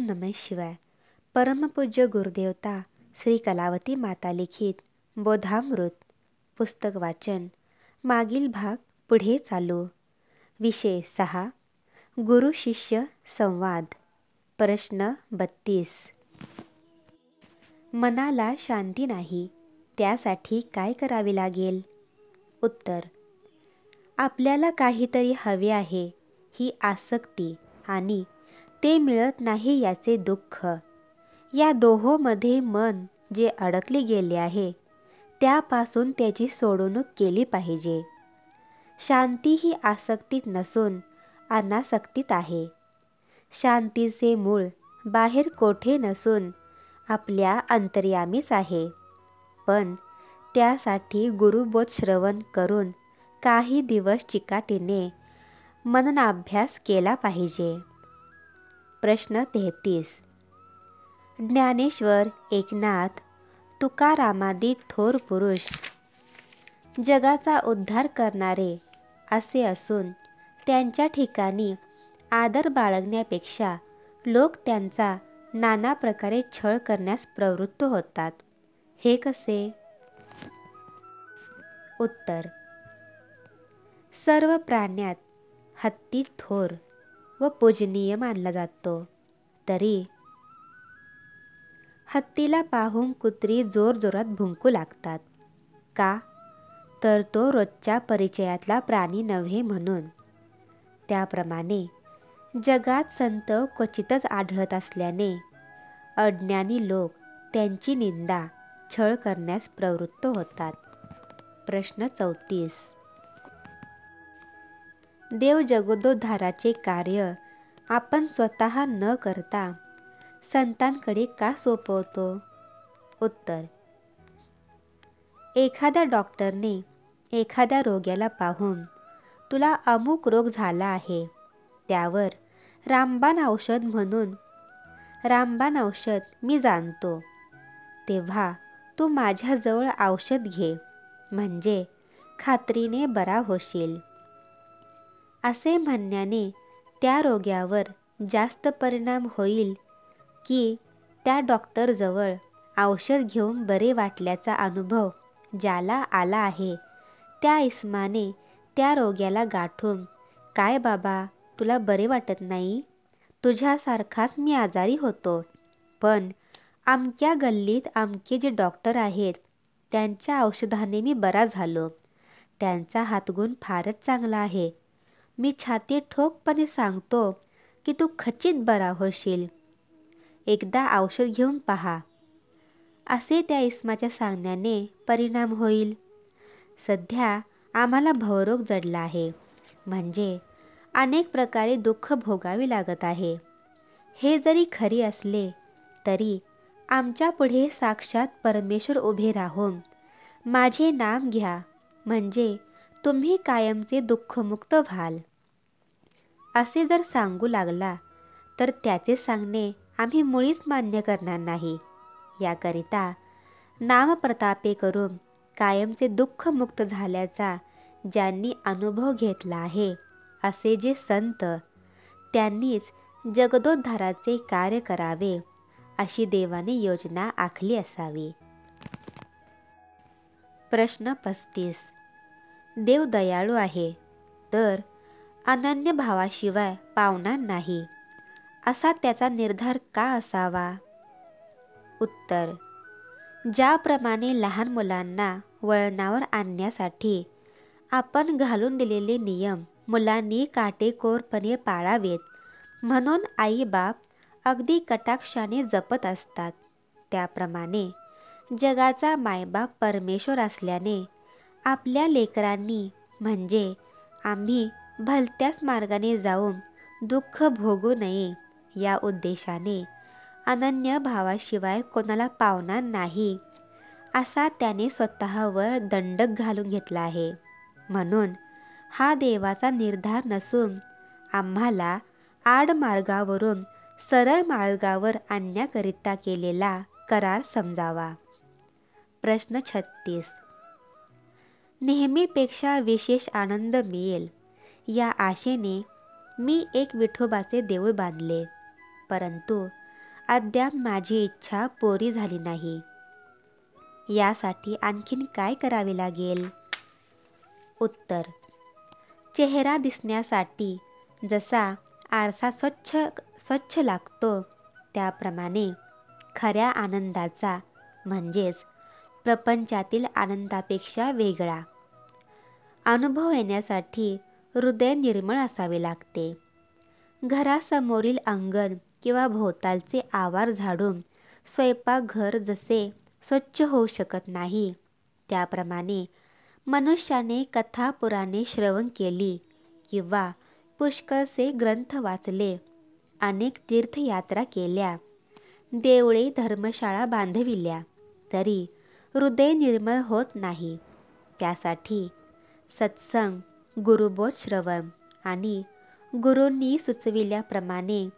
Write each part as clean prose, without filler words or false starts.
नमः शिवाय. परमपूज्य गुरुदेवता श्री कलावती माता लिखित बोधामृत पुस्तक वाचन. मागील भाग पुढे चालू. विषय 6. गुरु शिष्य संवाद. प्रश्न 32. मनाला शांती नाही, त्यासाठी काय करावे लागेल? उत्तर. आपल्याला काहीतरी हवे आहे ही आसक्ती आणि ते मिळत नाही याचे दुःख, या दोहोंमध्ये मन जे अडकले गेले आहे त्यापासून त्याची सोडवणूक केली पाहिजे. शांती ही आसक्तीत नसून अनासक्तीत आहे. शांतीचे मूळ बाहेर कोठे नसून आपल्या अंतर्यामीच आहे. पण त्यासाठी गुरुबोध श्रवण करून काही दिवस चिकाटीने मननाभ्यास केला पाहिजे. प्रश्न 33. ज्ञानेश्वर, एकनाथ, तुकारामादी थोर पुरुष जगाचा उद्धार करणारे असे असून त्यांच्या ठिकाणी आदर बाळगण्यापेक्षा लोक त्यांचा नाना प्रकारे छळ करण्यास प्रवृत्त होतात. हे कसे? उत्तर. सर्व प्राण्यात हत्ती थोर व पूजनीय मानला जातो, तरी हत्तीला पाहून कुत्री जोरजोरात भुंकू लागतात. का? तर तो रोजच्या परिचयातला प्राणी नव्हे म्हणून. त्याप्रमाणे जगात संत क्वचितच आढळत असल्याने अज्ञानी लोक त्यांची निंदा, छळ करण्यास प्रवृत्त होतात. प्रश्न 34. देव जगदोद्धाराचे कार्य आपण स्वतः न करता संतांकडे का सोपवतो? उत्तर. एखाद्या डॉक्टरने एखाद्या रोग्याला पाहून तुला अमुक रोग झाला आहे, त्यावर रामबाण औषध म्हणून रामबाण औषध मी जाणतो, तेव्हा तू माझ्याजवळ औषध घे, म्हणजे खात्रीने बरा होशील, असे म्हणण्याने त्या रोग्यावर जास्त परिणाम होईल की त्या डॉक्टरजवळ औषध घेऊन बरे वाटल्याचा अनुभव ज्याला आला आहे त्या इस्माने त्या रोग्याला गाठून, काय बाबा, तुला बरे वाटत नाही? तुझ्यासारखाच मी आजारी होतो, पण आमक्या गल्लीत आमके जे डॉक्टर आहेत त्यांच्या औषधाने मी बरा झालो. त्यांचा हातगुण फारच चांगला आहे. मी छाती ठोकपणे सांगतो की तू खचित बरा होशील. एकदा औषध घेऊन पहा, असे त्या इस्माच्या सांगण्याने परिणाम होईल. सध्या आम्हाला भवरोग जडला आहे, म्हणजे अनेक प्रकारे दुःख भोगावे लागत आहे. हे जरी खरी असले तरी आमच्या पुढे साक्षात परमेश्वर उभे राहून माझे नाम घ्या, म्हणजे तुम्ही कायमचे दुःखमुक्त व्हाल, असे जर सांगू लागला तर त्याचे सांगणे आम्ही मुळीच मान्य करणार नाही. याकरिता नामप्रतापे करून कायमचे दुःखमुक्त झाल्याचा ज्यांनी अनुभव घेतला आहे असे जे संत, त्यांनीच जगदोद्धाराचे कार्य करावे अशी देवाने योजना आखली असावी. प्रश्न 35. देव दयाळू आहे, तर अनन्य भावाशिवाय पावणार नाही, असा त्याचा निर्धार का असावा? उत्तर. ज्याप्रमाणे लहान मुलांना वळणावर आणण्यासाठी आपण घालून दिलेले नियम मुलांनी काटेकोरपणे पाळावेत म्हणून आई बाप अगदी कटाक्षाने जपत असतात, त्याप्रमाणे जगाचा मायबाप परमेश्वर असल्याने आपल्या लेकरांनी, म्हणजे आम्ही भलत्याच मार्गाने जाऊन दुःख भोगू नये या उद्देशाने अनन्य भावाशिवाय कोणाला पावणार नाही असा त्याने स्वतःवर दंडक घालून घेतला आहे. म्हणून हा देवाचा निर्धार नसून आम्हाला आडमार्गावरून सरळ मार्गावर आणण्याकरिता केलेला करार समजावा. प्रश्न 36. नेहमीपेक्षा विशेष आनंद मिळेल या आशेने मी एक विठोबाचे देऊळ बांधले, परंतु अद्याप माझी इच्छा पुरी झाली नाही. यासाठी आणखीन काय करावे लागेल? उत्तर: चेहरा दिसण्यासाठी जसा आरसा स्वच्छ लागतो, त्याप्रमाणे खऱ्या आनंदाचा म्हणजेच प्रपंचातील आनंदापेक्षा वेगळा अनुभव येण्यासाठी हृदय निर्मळ असावे लागते. घरासमोरील अंगण किंवा भोवतालचे आवार झाडून स्वयंपाकघर जसे स्वच्छ होऊ शकत नाही, त्याप्रमाणे मनुष्याने कथा पुराणे श्रवण केली किंवा पुष्कळसे ग्रंथ वाचले, अनेक तीर्थयात्रा केल्या, देवळे धर्मशाळा बांधविल्या, तरी हृदय निर्मळ होत नाही. त्यासाठी सत्संग, गुरुबोध श्रवण आणि गुरूंनी सुचविल्याप्रमाणे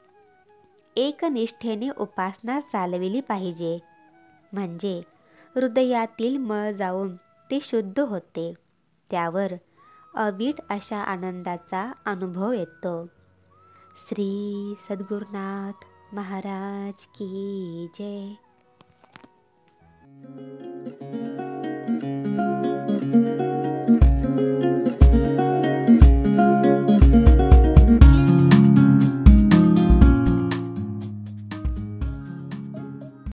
एकनिष्ठेने उपासना चालविली पाहिजे. म्हणजे हृदयातील मळ जाऊन ते शुद्ध होते. त्यावर अवीट अशा आनंदाचा अनुभव येतो. श्री सद्गुरुनाथ महाराज की जय.